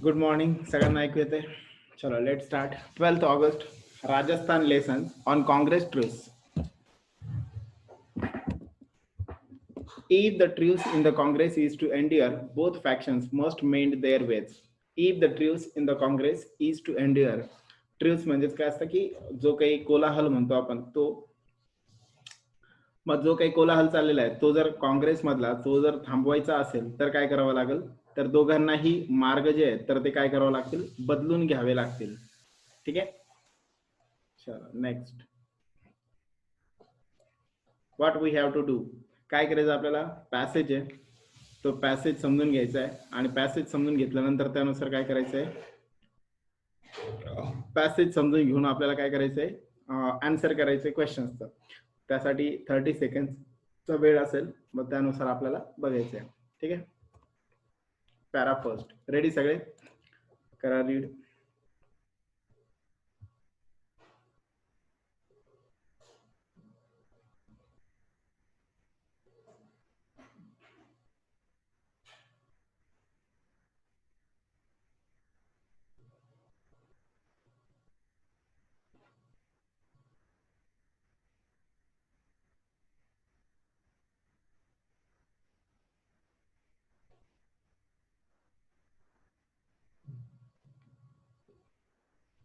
Good morning सगळ्यांना ऐकू येते. चलो let start. 12th August Rajasthan lesson on Congress truce. If the truce in the Congress is to endure, both factions must mend their ways. If the truce in the Congress is to endure, truce म्हणजेच काय असतं की जो काही कोलाहल म्हणतो आपण तो, मग जो काही कोलाहल चाललेला आहे तो जर काँग्रेसमधला तो जर थांबवायचा असेल तर काय करावं लागेल, तर दोघांनाही मार्ग जे आहेत तर ते काय करावं लागतील, बदलून घ्यावे लागतील. ठीक आहे. चलो next. What we have to do. काय करायचं आपल्याला, पॅसेज आहे तो पॅसेज समजून घ्यायचा आहे आणि पॅसेज समजून घेतल्यानंतर त्यानुसार काय करायचं आहे, पॅसेज समजून घेऊन आपल्याला काय करायचं आहे, आन्सर करायचे क्वेश्चन्सचं. त्यासाठी 30 सेकंडचा वेळ असेल, मग त्यानुसार आपल्याला बघायचं आहे. ठीक आहे. Para first. रेडी सगळे, करा रीड.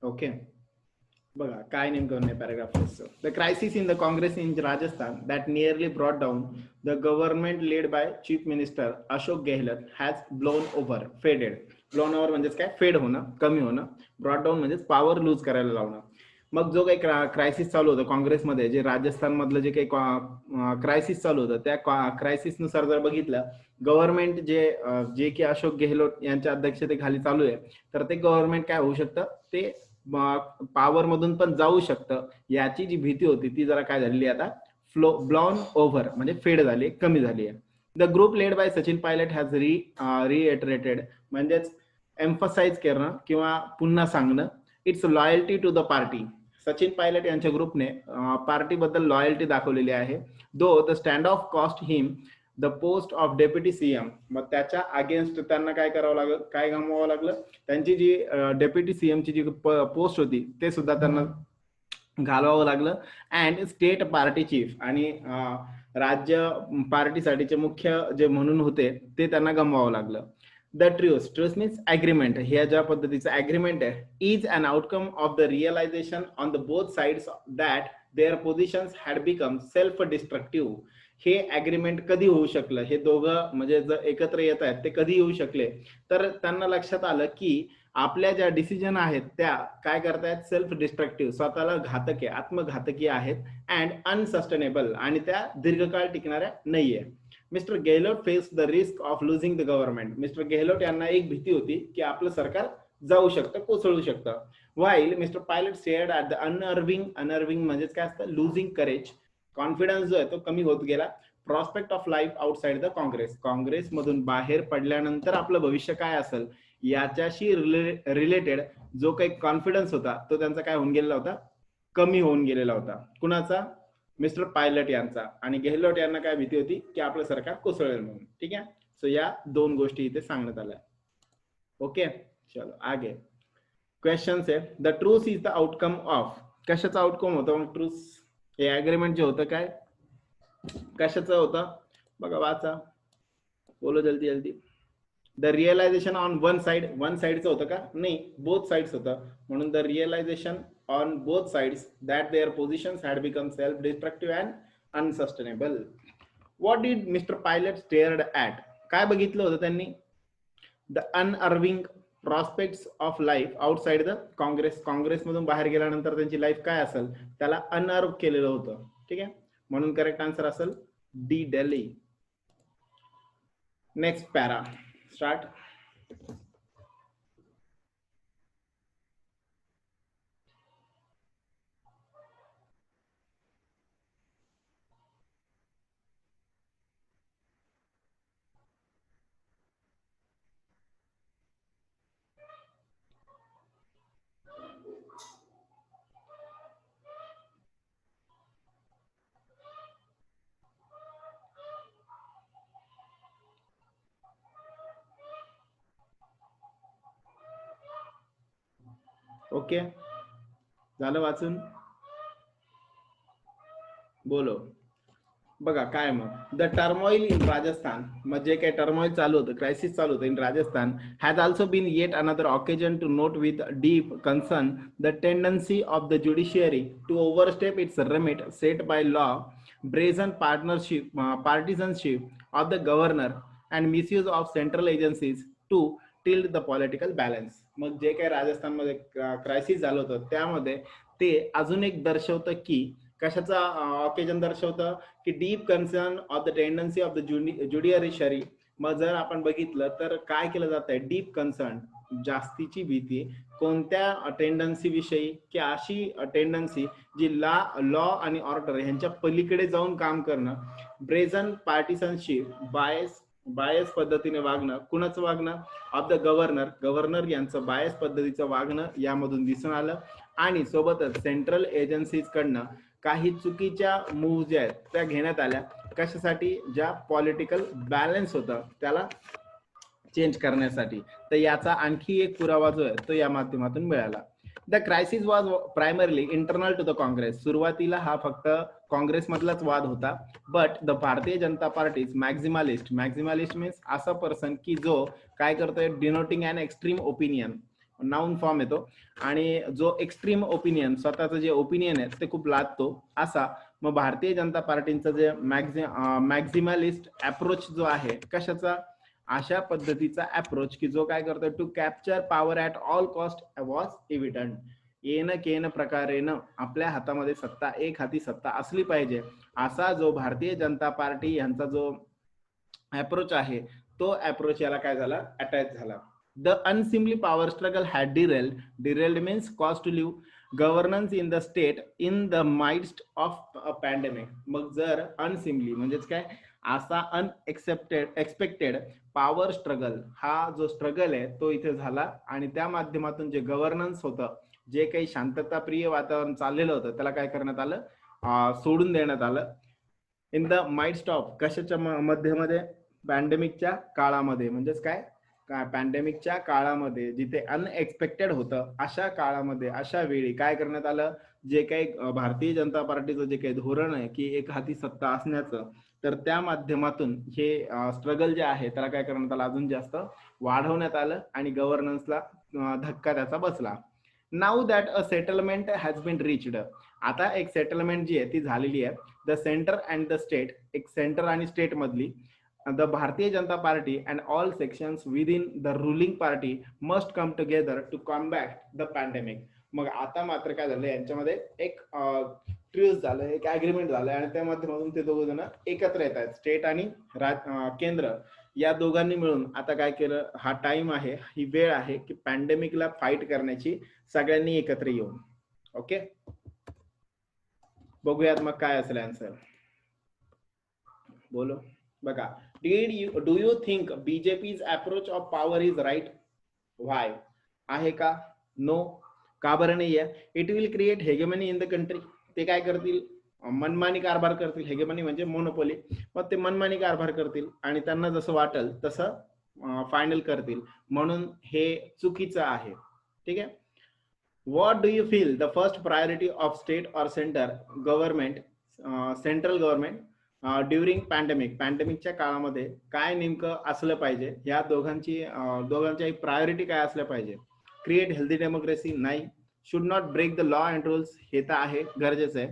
ओके. बघा काय नेमकं नाही paragraph. The crisis in the Congress in Rajasthan that nearly brought down the government led by chief minister Ashok Gehlot has blown over faded. Blown over म्हणजेच काय, फेड होणं, कमी होणं. ब्रॉट डाऊन म्हणजेच पॉवर लूज करायला लावणं. मग जो काही क्रायसिस चालू होतं काँग्रेसमध्ये, जे राजस्थान मधलं जे काही क्रायसिस चालू होतं त्या क्रायसिसनुसार जर बघितलं, गव्हर्नमेंट जे की अशोक गेहलोत यांच्या अध्यक्षतेखाली चालू आहे, तर ते गव्हर्नमेंट काय होऊ शकतं, ते पॉवर मधून पण जाऊ शकतं. याची जी भीती होती ती जरा काय झालेली आता, ब्लॉन ओव्हर म्हणजे फेड झाली, कमी झाली आहे. The group led by Sachin Pilot has reiterated म्हणजेच एम्फसाइज करणं किंवा पुन्हा सांगणं, it's loyalty to the party. Sachin Pilot यांच्या ग्रुपने पार्टीबद्दल लॉयल्टी दाखवलेली आहे. Though the stand off cost him the post of deputy CM. मग त्याच्या अगेन्स्ट त्यांना काय करावं लागलं, काय गमवावं लागलं, त्यांची जी डेप्युटी सीएमची जी पोस्ट होती ते सुद्धा त्यांना घालवावं लागलं. अँड स्टेट पार्टी चीफ आणि राज्य पार्टीसाठीचे मुख्य जे म्हणून होते ते त्यांना गमवावं लागलं. The truce means agreement. ह्या ज्या पद्धतीचं ॲग्रीमेंट आहे, is an outcome of the realisation on the both sides that their positions had become self destructive. हे ॲग्रीमेंट कधी होऊ शकलं, हे दोघं म्हणजे जर एकत्र येत आहेत ते कधी येऊ शकले, तर त्यांना लक्षात आलं की आपल्या ज्या डिसिजन आहेत त्या काय करतायत, सेल्फ डिस्ट्रक्टिव्ह, स्वतःला घातकी, आत्मघातकी आहेत. अँड अनसस्टेनेबल, आणि त्या दीर्घकाळ टिकणाऱ्या नाहीये. Mister Gehlot face the risk of losing the government. Mister Gehlot यांना एक भीती होती की आपलं सरकार जाऊ शकतं, कोसळू शकतं. While mister Pilot stared at the unnerving म्हणजेच काय असतं, लुझिंग करेज. कॉन्फिडन्स जो आहे तो कमी होत गेला. Prospect of life outside the Congress. काँग्रेसमधून बाहेर पडल्यानंतर आपलं भविष्य काय असेल याच्याशी रिलेटेड जो काही कॉन्फिडन्स होता तो त्यांचा काय होऊन गेलेला होता, कमी होऊन गेलेला होता. कुणाचा, मिस्टर पायलट यांचा. आणि गेहलोट यांना काय भीती होती की आपलं सरकार कोसळेल म्हणून. ठीक आहे. सो या दोन गोष्टी इथे सांगण्यात आल्या. ओके. चलो आगे क्वेश्चन आहे. The truce is the outcome of. कशाचा आउटकम होतं मग ट्रूस, हे अग्रीमेंट जे होतं काय कशाचं होतं, बघा वाचा, बोलो जल्दी जल्दी. The realisation on one side. One साइडचं होतं का, नाही, बोथ साइड्स होतं. म्हणून the realisation on both sides that their positions had become self destructive and unsustainable. What did mister Pilot stared at. काय बघितलं होतं त्यांनी, the unnerving prospects of life outside the Congress. काँग्रेसमधून बाहेर गेल्यानंतर त्यांची लाईफ काय असेल, त्याला अनअर्व केलेलं होतं. ठीक आहे. म्हणून करेक्ट आन्सर असेल D, Delhi. Next para start. Okay, झालं वाचून? बोलो. बघा काय मग, द टर्मोइल इन राजस्थान, मग जे काही टर्मोइल चालू होतं, क्रायसिस चालू होतं in Rajasthan, has also been yet another occasion to note with deep concern the tendency of the judiciary to overstep its remit set by law, brazen partisanship of the governor and misuse of central agencies to tilt the political balance. मग जे काही राजस्थानमध्ये crisis झालं होतं त्यामध्ये ते अजून एक दर्शवतं की कशाचा ऑकेजन दर्शवतं की deep concern of the tendency of the judiciary. मग जर आपण बघितलं तर काय केलं जात आहे, डीप कन्सर्न, जास्तीची भीती कोणत्या टेंडन्सी विषयी, की अशी टेंडन्सी जी लॉ आणि ऑर्डर ह्यांच्या पलीकडे जाऊन काम करणं, ब्रेझन पार्टिसनशिप, बायस पद्धतीने वागणं, कुणाचं वागणं, ऑफ द गव्हर्नर यांचं बायस पद्धतीचं वागणं यामधून दिसून आलं. आणि सोबतच सेंट्रल एजन्सीज कडनं काही चुकीच्या मूव्ह ज्या आहेत त्या घेण्यात आल्या, कशासाठी, ज्या पॉलिटिकल बॅलन्स होतं त्याला चेंज करण्यासाठी. तर याचा आणखी एक पुरावा जो आहे तो या माध्यमातून मिळाला. The crisis was primarily internal to the Congress. सुरुवातीला हा फक्त काँग्रेसमधलाच वाद होता. But the Bharatiya Janata Party maximalist means असा पर्सन की जो काय करतोय, denoting an extreme opinion, noun form येतो, आणि जो एक्स्ट्रीम ओपिनियन, स्वतःचं जे ओपिनियन आहे ते खूप लादतो असा. मग भारतीय जनता पार्टीचं जे मॅक्झिमालिस्ट अप्रोच जो आहे, कशाचा, अशा पद्धतीचा अप्रोच की जो काय करतो, to capture power at all cost was evident. येणं केन प्रकारेनं आपल्या हातामध्ये सत्ता, एक हाती सत्ता असली पाहिजे, असा जो भारतीय जनता पार्टी यांचा जो अप्रोच आहे तो अप्रोच याला काय झाला, अटॅच झाला. The unseemly power struggle had derailed means cost to live governance in the state in the midst of a pandemic. मग जर अनसिमली म्हणजेच काय, असा एक्सपेक्टेड पॉवर स्ट्रगल, हा जो स्ट्रगल आहे तो इथे झाला, आणि त्या माध्यमातून जे गव्हर्नन्स होतं, जे काही शांतताप्रिय वातावरण चाललेलं होतं त्याला काय करण्यात आलं, सोडून देण्यात आलं. इन द माइड्स्ट ऑफ, कशाच्या मध्यमध्ये, पॅन्डेमिकच्या काळामध्ये. म्हणजेच काय, पॅन्डेमिकच्या काळामध्ये जिथे अनएक्सपेक्टेड होतं अशा काळामध्ये, अशा वेळी काय करण्यात आलं, जे काही भारतीय जनता पार्टीचं जे काही धोरण आहे की एक हाती सत्ता असण्याचं, तर त्या माध्यमातून हे स्ट्रगल जे आहे त्याला काय करण्यात आलं, अजून जास्त वाढवण्यात आलं आणि गव्हर्नन्सला धक्का त्याचा बसला. Now that a settlement has been reached. आता एक सेटलमेंट जी आहे ती झालेली आहे. The centre and the state, एक सेंटर आणि स्टेट मधली, the Bharatiya Janata Party and all sections within the ruling party must come together to combat the pandemic. मग आता मात्र काय झालं, यांच्यामध्ये एक ट्रूस झालं, एक ऍग्रीमेंट झालं, आणि त्या माध्यमातून ते दोघ जण एकत्र येत आहेत, स्टेट आणि केंद्र या दोघांनी मिळून आता काय केलं, हा टाइम आहे, ही वेळ आहे की पॅन्डेमिकला फाईट करण्याची, सगळ्यांनी एकत्र येऊन. ओके, बघूयात मग काय असेल आन्सर. बोलो. बघा, do you think BJP's approach of power is right? Why, आहे का? नो. का बरं नाही आहे? It will create hegemony in the country. ते काय करतील, मनमानी कारभार करतील. हेगेमनी म्हणजे मोनोपोली. मग ते मनमानी कारभार करतील आणि त्यांना जसं वाटेल तसं फायनल करतील, म्हणून हे चुकीचं आहे. ठीक आहे. What do you feel the first priority of state और सेंट्रल गव्हर्नमेंट ड्युरिंग पॅन्डेमिकच्या काळामध्ये काय नेमकं असलं पाहिजे, या दोघांच्या प्रायोरिटी काय असल्या पाहिजे? क्रिएट हेल्दी डेमोक्रेसी, नाही. Should not break the law and rules, हे तर आहे, गरजेचं आहे.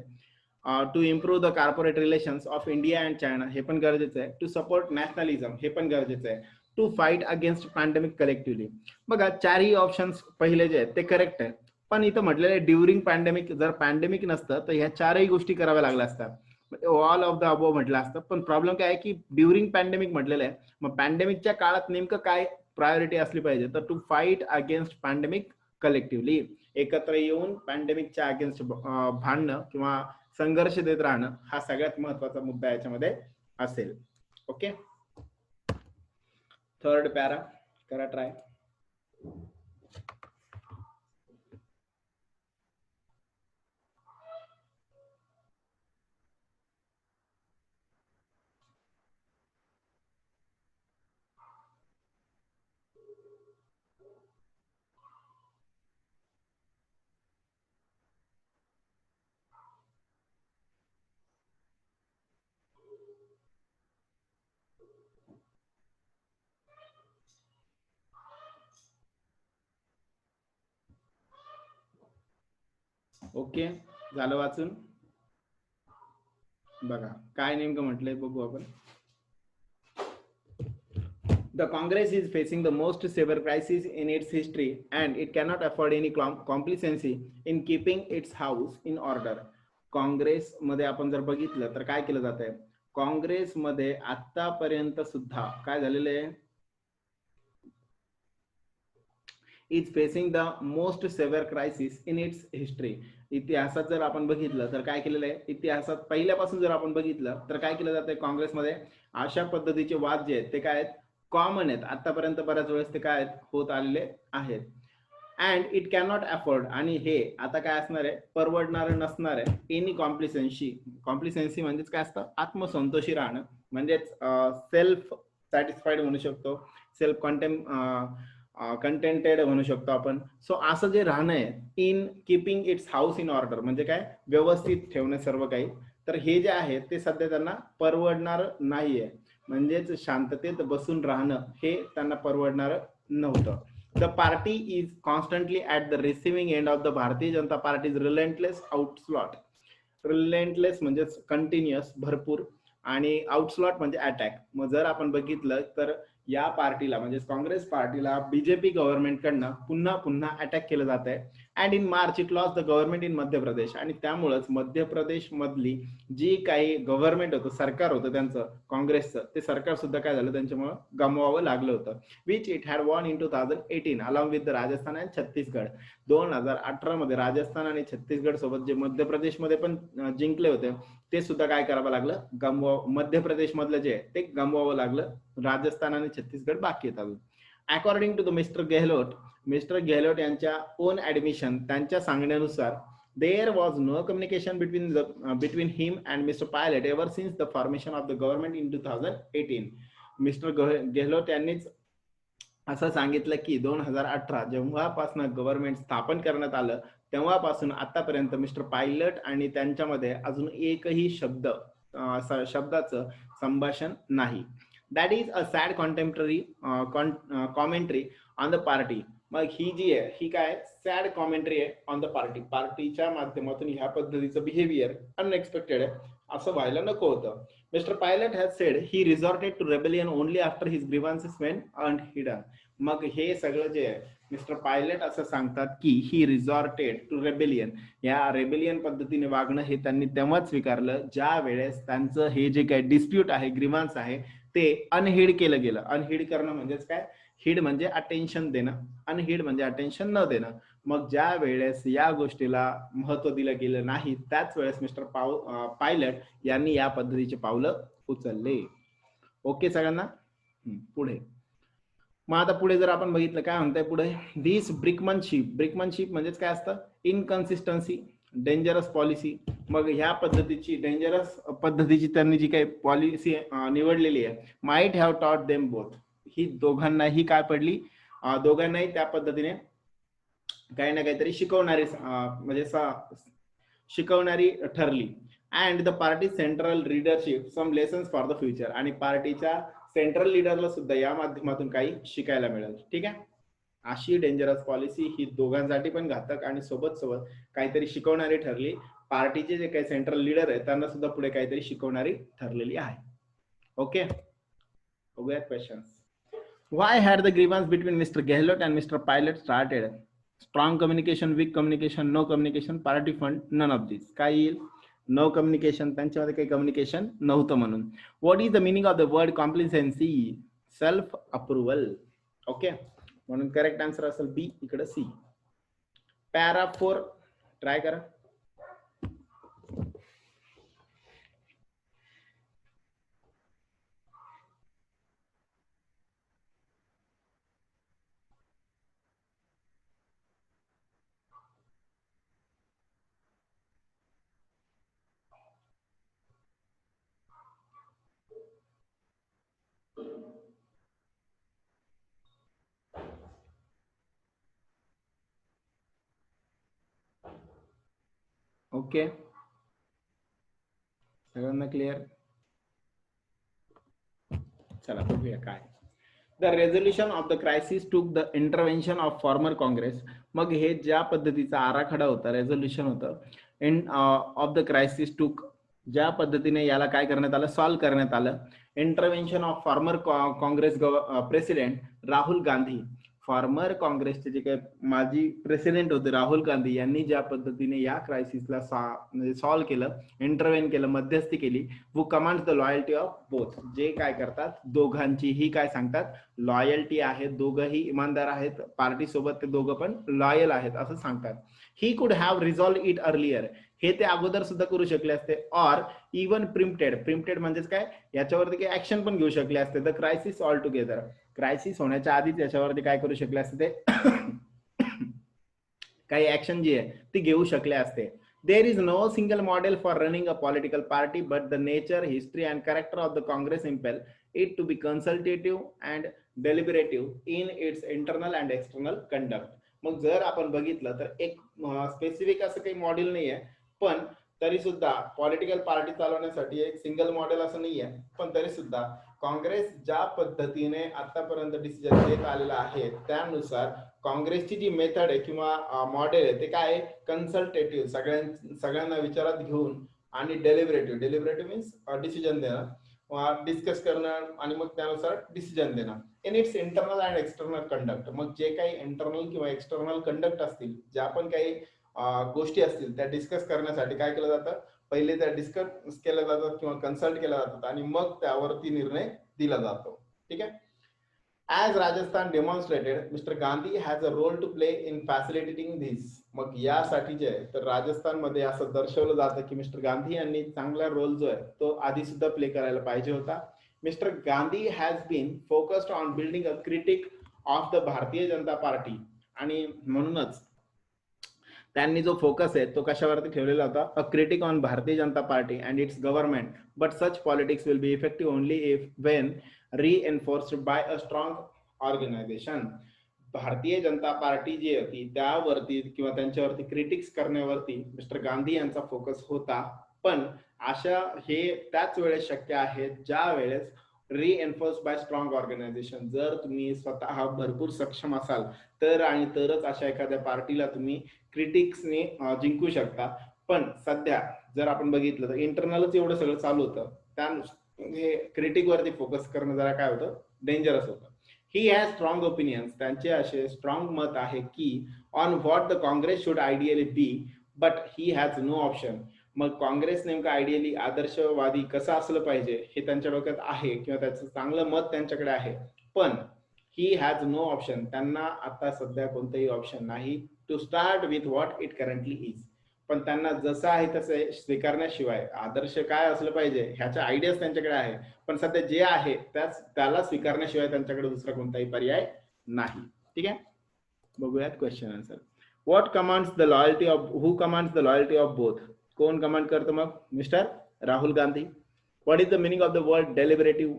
To improve the corporate relations of India and China, हे पण गरजेचं आहे. टू सपोर्ट नॅशनलिझम, हे पण गरजेचं आहे. To fight against pandemic collectively. बघा, चारही ऑप्शन्स पहिले जे आहेत ते करेक्ट आहे, पण इथं म्हटलेलं आहे ड्युरिंग पॅन्डेमिक. जर पॅन्डेमिक नसतं तर ह्या चारही गोष्टी कराव्या लागल्या असतात, ऑल ऑफ द अबोव म्हटलं असतं. पण प्रॉब्लेम काय आहे की ड्युरिंग पॅन्डेमिक म्हटलेलं आहे. मग पॅन्डेमिकच्या काळात नेमकं काय प्रायोरिटी असली पाहिजे, तर to fight against pandemic collectively, एकत्र येऊन पॅन्डेमिकच्या अगेन्स्ट भांडणं किंवा संघर्ष देत राहणं, हा सगळ्यात महत्वाचा मुद्दा याच्यामध्ये असेल. ओके, थर्ड पॅरा करा ट्राय. ओके, झालं वाचून. बघा काय नेमकं म्हटलंय बघू आपण. The Congress is facing the most severe crisis in its history and it cannot afford any complacency in keeping its house in order. काँग्रेसमध्ये आपण जर बघितलं तर काय केलं जात आहे, काँग्रेसमध्ये आतापर्यंत सुद्धा काय झालेलं आहे, is facing the most severe crisis in its history. इतिहासात जर आपण बघितलं तर काय केलेलं आहे, इतिहासात पहिल्यापासून जर आपण बघितलं तर काय केलं जातंय काँग्रेसमध्ये, अशा पद्धतीचे वाद जे आहेत ते काय आहेत, कॉमन आहेत. आतापर्यंत बऱ्याच वेळेस ते काय होत आलेले आहेत. अँड इट कॅनॉट अफोर्ड, आणि हे आता काय असणार आहे, परवडणारं नसणार आहे. एनी कॉम्प्लिसेन्सी, कॉम्प्लिसेन्सी म्हणजेच काय असतं, आत्मसंतोषी राहणं, म्हणजेच सेल्फ सॅटिस्फाईड म्हणू शकतो, सेल्फ कंटेंटेड म्हणू शकतो आपण. सो असं जे राहणं आहे, in keeping it's house in order म्हणजे काय, व्यवस्थित ठेवणं सर्व काही. तर हे जे आहे ते सध्या त्यांना परवडणार नाहीये, म्हणजेच शांततेत बसून राहणं हे त्यांना परवडणार नव्हतं. The party is constantly at the receiving end of the Bharatiya Janata parties relentless आउटस्लॉट. Relentless म्हणजे कंटिन्युअस, भरपूर, आणि आउटस्लॉट म्हणजे अटॅक. मग जर आपण बघितलं तर या पार्टीला म्हणजे काँग्रेस पार्टीला बीजेपी गव्हर्नमेंटकडनं पुन्हा पुन्हा अटॅक केलं जात आहे. And in March it lost the government in Madhya Pradesh, आणि त्यामुळेच मध्य प्रदेश मधली जी काही गव्हर्नमेंट होतं, सरकार होतं त्यांचं काँग्रेसचं, ते सरकार सुद्धा काय झालं त्यांच्यामुळे गमवावं लागलं होतं. Which it had von in 2018 along with the Rajasthan and Chhattisgarh. 2018 मध्ये राजस्थान आणि छत्तीसगड सोबत जे मध्य प्रदेशमध्ये पण जिंकले होते ते सुद्धा काय करावं लागलं, मध्य प्रदेश मधलं जे ते गमवावं लागलं. राजस्थान आणि छत्तीसगड बाकी आहेत अजून. According to the mister Gehlot यांच्या ओन ऍडमिशन, त्यांच्या सांगण्यानुसार, there was no communication between him and Mr. Pilot ever since the formation of the government in 2018. Mister Gehlot यांनीच असं सांगितलं की 2018 जेव्हापासून गव्हर्नमेंट स्थापन करण्यात आलं तेव्हापासून आतापर्यंत मिस्टर पायलट आणि त्यांच्यामध्ये अजून एकही शब्दाचं संभाषण नाही. That is a sad commentary on the party. मग ही जी आहे ही काय सॅड कॉमेंट्री आहे ऑन द पार्टी. पार्टीच्या माध्यमातून ह्या पद्धतीचं बिहेवियर अनएक्सपेक्टेड आहे, असं व्हायला नको होतं. Mister Pilot has said he resorted to rebellion only after his grievances went unheeded. मग हे सगळं जे आहे मिस्टर पायलट असं सांगतात की ही रिसॉर्टेड टू रेबेलियन, या रेबेलियन पद्धतीने वागणं हे त्यांनी तेव्हाच स्वीकारलं ज्या वेळेस त्यांचं हे जे काही डिस्प्यूट आहे, ग्रीव्हन्स आहे, ते अनहिड केलं गेलं. अनहिड करणं म्हणजेच काय, हिड म्हणजे अटेन्शन देणं, अनहिड म्हणजे अटेन्शन न देणं. मग ज्या वेळेस या गोष्टीला महत्व दिलं गेलं नाही त्याच वेळेस मिस्टर पायलट यांनी या पद्धतीचे पावलं उचलले. ओके सगळ्यांना, पुढे. मग आता पुढे जर आपण बघितलं काय म्हणताय पुढे, दिस ब्रिकमनशिप म्हणजेच काय असतं, इनकन्सिस्टन्सी, डेंजरस पॉलिसी. मग ह्या पद्धतीची डेंजरस पद्धतीची त्यांनी जी काही पॉलिसी निवडलेली आहे, माइट हॅव टॉट देम बोथ, ही दोघांनाही काय पडली, दोघांनाही त्या पद्धतीने काही ना काहीतरी शिकवणारी म्हणजे शिकवणारी ठरली. And the party central leadership some lessons for the future, आणि पार्टीच्या सेंट्रल लीडरला सुद्धा या माध्यमातून काही शिकायला मिळेल. ठीक आहे, अशी डेंजरस पॉलिसी ही दोघांसाठी पण घातक आणि सोबत काहीतरी शिकवणारी ठरली. पार्टीचे जे काही सेंट्रल लीडर आहेत त्यांना सुद्धा पुढे काहीतरी शिकवणारी ठरलेली आहे. ओके, बघूयात questions. Why had the grievance between Mr. Gehlot and Mr. Pilot started? Strong communication, weak communication, no communication, party fund, none of this. काय येईल, नो कम्युनिकेशन, त्यांच्यामध्ये काही कम्युनिकेशन नव्हतं म्हणून. What is the meaning of the word complacency? Self approval. Okay, म्हणून correct answer असेल B, इकडे C. Para 4 try करा. ओके, सगळ्यांना क्लिअर? चला बघूया काय. The resolution of the crisis took the intervention of former Congress. मग हे ज्या पद्धतीचा आराखडा होता, रेझोल्युशन होतं इन ऑफ द क्रायसिस टूक, ज्या पद्धतीने याला काय करण्यात आलं, सॉल्व्ह करण्यात आलं. Intervention of former Congress president Rahul Gandhi. Farmer काँग्रेसचे जे काही माजी प्रेसिडेंट होते राहुल गांधी यांनी ज्या पद्धतीने या क्रायसिसला म्हणजे सॉल्व्ह केलं, इंटरव्हेन केलं, मध्यस्थी केली. Who commands the loyalty of both. जे काय करतात दोघांचीही काय सांगतात, लॉयल्टी आहे, दोघंही इमानदार आहेत, पार्टी सोबत ते दोघं पण लॉयल आहेत असं सांगतात. He could have resolve it earlier. हे ते अगोदर सुद्धा करू शकले असते. ऑर इवन प्रिम्प्टेड म्हणजेच काय, याच्यावरती काही ऍक्शन पण घेऊ शकले असते. The crisis all together. Crisis होण्याच्या आधीच याच्यावरती काय करू शकले असते ते काही ऍक्शन जी आहे ती घेऊ शकले असते. There is no single model for running a political party, but the nature, history and character of the Congress impel it to be consultative and deliberative in its internal and external conduct. मग जर आपण बघितलं तर एक specific असं काही model नाहीये, पण तरी सुद्धा पॉलिटिकल पार्टी चालवण्यासाठी एक सिंगल मॉडेल असं नाहीये, पण तरी सुद्धा काँग्रेस ज्या पद्धतीने आतापर्यंत डिसिजन देत आलेला आहे त्यानुसार काँग्रेसची जी मेथड आहे किंवा मॉडेल आहे ते काय आहे, कन्सल्टेटिव्ह, सगळ्यांना विचारात घेऊन आणि डेलिब्रेटिव्ह मीन्स डिसिजन देणं, डिस्कस करणं आणि मग त्यानुसार डिसिजन देणं. In its internal and external conduct. मग जे काही इंटरनल किंवा एक्सटर्नल कंडक्ट असतील, ज्या पण काही गोष्टी असतील त्या डिस्कस करण्यासाठी काय केलं जातं, पहिले त्या डिस्कस केल्या जातात किंवा कन्सल्ट केल्या जातात आणि मग त्यावरती निर्णय दिला जातो. ठीक आहे. As Rajasthan demonstrated, Mr. Gandhi has a role to play in facilitating this. मग यासाठी जे आहे तर राजस्थानमध्ये असं दर्शवलं जातं की मिस्टर गांधी यांनी चांगला रोल जो आहे तो आधी सुद्धा प्ले करायला पाहिजे होता. Mister Gandhi has been focused on building a critic of the Bharatiya Janata party. आणि म्हणूनच त्यांनी जो फोकस आहे तो कशावरती ठेवलेला होता, अ critic on Bharatiya Janata Party and its government. But such politics will be effective only if when reinforced by a strong organization. भारतीय Janata party जी होती त्यावरती किंवा त्यांच्यावरती क्रिटिक्स करण्यावरती मिस्टर गांधी यांचा फोकस होता, पण अशा हे त्याच वेळेस शक्य आहे ज्या वेळेस रिएन्फोर्स बाय स्ट्रॉंग ऑर्गनायझेशन. जर तुम्ही स्वतः भरपूर सक्षम असाल तर आणि तरच अशा एखाद्या पार्टीला तुम्ही क्रिटिक्सने जिंकू शकता. पण सध्या जर आपण बघितलं तर इंटरनलच एवढं सगळं चालू होतं, त्यानुसार क्रिटिक वरती फोकस करणं जरा काय होतं, डेंजरस होतं. He has strong opinions. त्यांचे असे स्ट्रॉंग मत आहे की on what the Congress should ideally be, but he has no option. मग काँग्रेस नेमकं आयडियली आदर्शवादी कसं असलं पाहिजे हे त्यांच्या डोक्यात आहे किंवा त्याचं चांगलं मत त्यांच्याकडे आहे, पण ही हॅज नो ऑप्शन. त्यांना आता सध्या कोणतंही ऑप्शन नाही to start with what it currently is. पण त्यांना जसं आहे तसं स्वीकारण्याशिवाय, आदर्श काय असलं पाहिजे ह्याच्या आयडियाज त्यांच्याकडे आहे, पण सध्या जे आहे त्याला स्वीकारण्याशिवाय त्यांच्याकडे दुसरा कोणताही पर्याय नाही. ठीक आहे, बघूयात question answer. What commands the loyalty of, who commands the loyalty of both. कोण कमांड करतो मग, mister Rahul Gandhi. What is the meaning of the word deliberative,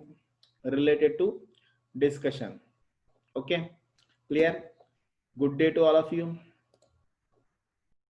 related to discussion. Okay, clear. Good day to all of you.